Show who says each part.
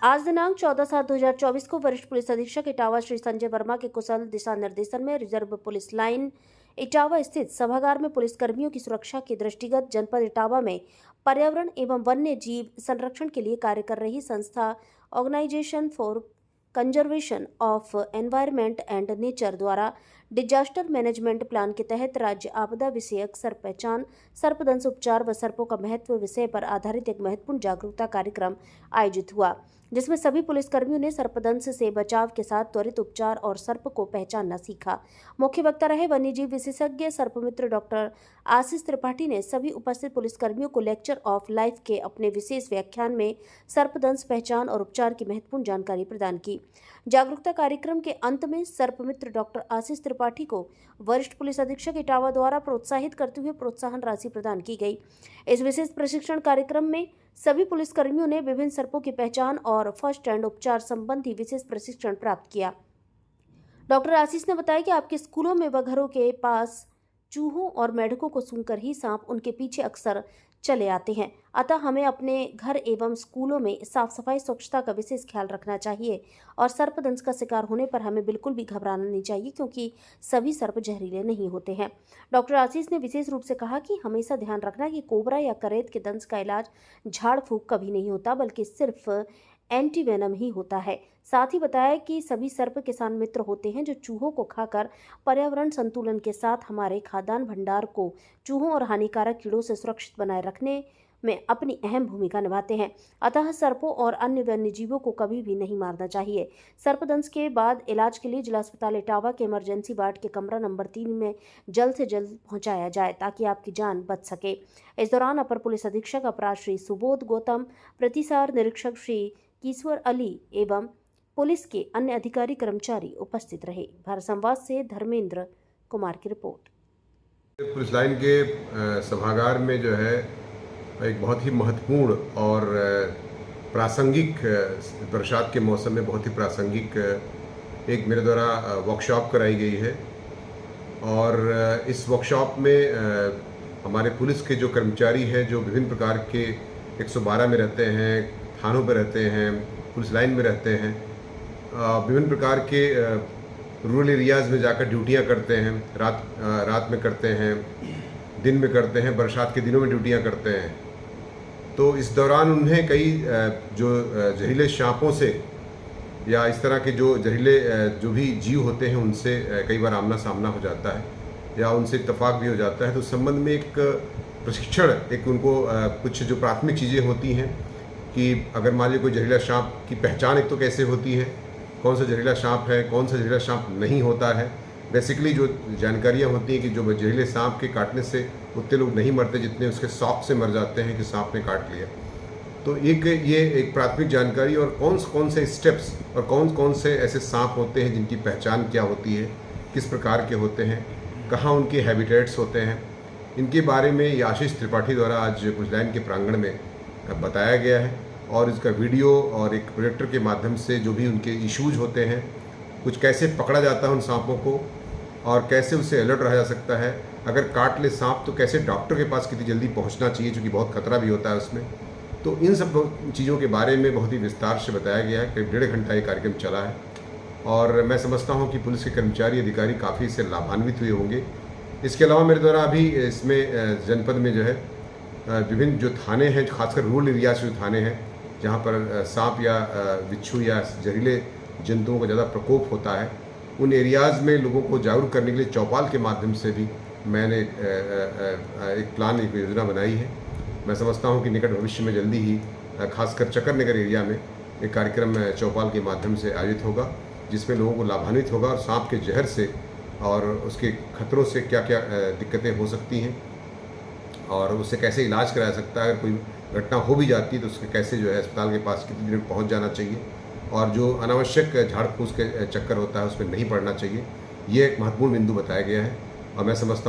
Speaker 1: आज दिनांक 14/7/2024 को वरिष्ठ पुलिस अधीक्षक इटावा श्री संजय वर्मा के कुशल दिशा निर्देशन में रिजर्व पुलिस लाइन इटावा स्थित सभागार में पुलिसकर्मियों की सुरक्षा के दृष्टिगत जनपद इटावा में पर्यावरण एवं वन्य जीव संरक्षण के लिए कार्य कर रही संस्था organization for conservation of environment and nature द्वारा डिजास्टर मैनेजमेंट प्लान के तहत राज्य आपदा विषयक सर्प पहचान, सर्पदंश उपचार व सर्पों का महत्व विषय पर आधारित एक महत्वपूर्ण जागरूकता कार्यक्रम आयोजित हुआ, जिसमें सभी पुलिसकर्मियों ने सर्पदंश से बचाव के साथ त्वरित उपचार और सर्प को पहचानना सीखा। मुख्य वक्ता रहे वन्यजीव विशेषज्ञ सर्पमित्र डॉक्टर आशीष त्रिपाठी ने सभी उपस्थित पुलिसकर्मियों को लेक्चर ऑफ लाइफ के अपने विशेष व्याख्यान में सर्पदंश पहचान और उपचार की महत्वपूर्ण जानकारी प्रदान की। जागरूकता कार्यक्रम के अंत में सर्पमित्र डॉक्टर आशीष त्रिपाठी को वरिष्ठ पुलिस अधीक्षक इटावा द्वारा प्रोत्साहित करते हुए प्रोत्साहन राशि प्रदान की गई। इस विशेष प्रशिक्षण कार्यक्रम में सभी पुलिसकर्मियों ने विभिन्न सर्पों की पहचान और फर्स्ट एड उपचार संबंधी विशेष प्रशिक्षण प्राप्त किया। डॉक्टर आशीष ने बताया कि आपके स्कूलों में व घरों के पास चूहों और मेढकों को सूंघकर ही सांप उनके पीछे अक्सर चले आते हैं, अतः हमें अपने घर एवं स्कूलों में साफ सफाई स्वच्छता का विशेष ख्याल रखना चाहिए और सर्पदंश का शिकार होने पर हमें बिल्कुल भी घबराना नहीं चाहिए, क्योंकि सभी सर्प जहरीले नहीं होते हैं। डॉक्टर आशीष ने विशेष रूप से कहा कि हमेशा ध्यान रखना कि कोबरा या करेत के दंश का इलाज झाड़ फूंक कभी नहीं होता, बल्कि सिर्फ एंटीवेनम ही होता है। साथ ही बताया कि सभी सर्प किसान मित्र होते हैं जो चूहों को खाकर पर्यावरण संतुलन के साथ हमारे खाद्यान्न भंडार को चूहों और हानिकारक कीड़ों से सुरक्षित बनाए रखने में अपनी अहम भूमिका निभाते हैं। अतः सर्पों और अन्य वन्य जीवों को कभी भी नहीं मारना चाहिए। सर्पदंश के बाद इलाज के लिए जिला अस्पताल इटावा के इमरजेंसी वार्ड के कमरा नंबर 3 में जल्द से जल्द पहुंचाया जाए ताकि आपकी जान बच सके। इस दौरान अपर पुलिस अधीक्षक अपराध श्री सुबोध गौतम, प्रतिसार निरीक्षक श्री कीश्वर अली एवं पुलिस के अन्य अधिकारी कर्मचारी उपस्थित रहे। भारत संवाद से धर्मेंद्र कुमार की रिपोर्ट।
Speaker 2: पुलिस लाइन के सभागार में जो है एक बहुत ही महत्वपूर्ण और प्रासंगिक, बरसात के मौसम में बहुत ही प्रासंगिक एक मेरे द्वारा वर्कशॉप कराई गई है। और इस वर्कशॉप में हमारे पुलिस के जो कर्मचारी हैं, जो विभिन्न प्रकार के 112 में रहते हैं, थानों पर रहते हैं, पुलिस लाइन में रहते हैं, विभिन्न प्रकार के रूरल एरियाज़ में जाकर ड्यूटियां करते हैं, रात में करते हैं, दिन में करते हैं, बरसात के दिनों में ड्यूटियां करते हैं। तो इस दौरान उन्हें कई जो जहरीले सांपों से या इस तरह के जो जहरीले जो भी जीव होते हैं उनसे कई बार आमना सामना हो जाता है या उनसे इत्तफाक भी हो जाता है। तो उस संबंध में एक प्रशिक्षण, एक उनको कुछ जो प्राथमिक चीज़ें होती हैं कि अगर मान लीजिए कोई जहरीला सांप की पहचान एक तो कैसे होती है, कौन सा जहरीला सांप है, कौन सा जहरीला सांप नहीं होता है। बेसिकली जो जानकारियाँ होती हैं कि जो जहरीले सांप के काटने से उतने लोग नहीं मरते जितने उसके सौंप से मर जाते हैं कि सांप ने काट लिया। तो ये एक प्राथमिक जानकारी, और कौन से स्टेप्स और कौन से ऐसे सांप होते हैं जिनकी पहचान क्या होती है, किस प्रकार के होते हैं, कहाँ उनके हैबिटेट्स होते हैं, इनके बारे में आशीष त्रिपाठी द्वारा आज पुलिस लाइन के प्रांगण में बताया गया है। और इसका वीडियो और एक प्रोजेक्टर के माध्यम से जो भी उनके इश्यूज होते हैं, कुछ कैसे पकड़ा जाता है उन सांपों को और कैसे उससे अलर्ट रहा जा सकता है, अगर काट ले सांप तो कैसे डॉक्टर के पास कितनी जल्दी पहुंचना चाहिए, क्योंकि बहुत खतरा भी होता है उसमें। तो इन सब चीज़ों के बारे में बहुत ही विस्तार से बताया गया है। करीब 1.5 घंटा ये कार्यक्रम चला है और मैं समझता हूँ कि पुलिस के कर्मचारी अधिकारी काफ़ी इससे लाभान्वित हुए होंगे। इसके अलावा मेरे द्वारा अभी इसमें जनपद में जो है विभिन्न जो थाने हैं, खासकर रूरल एरियाज जो थाने हैं जहाँ पर सांप या बिच्छू या जहरीले जंतुओं का ज़्यादा प्रकोप होता है, उन एरियाज़ में लोगों को जागरूक करने के लिए चौपाल के माध्यम से भी मैंने एक प्लान, एक योजना बनाई है। मैं समझता हूँ कि निकट भविष्य में जल्दी ही खासकर चक्कर नगर एरिया में एक कार्यक्रम चौपाल के माध्यम से आयोजित होगा, जिसमें लोगों को लाभान्वित होगा और सांप के जहर से और उसके खतरों से क्या क्या दिक्कतें हो सकती हैं और उससे कैसे इलाज कराया सकता है। अगर कोई घटना हो भी जाती है तो उसके कैसे जो है अस्पताल के पास कितनी देर में पहुंच जाना चाहिए और जो अनावश्यक झाड़ फूस के चक्कर होता है उसमें नहीं पड़ना चाहिए। ये एक महत्वपूर्ण बिंदु बताया गया है और मैं समझता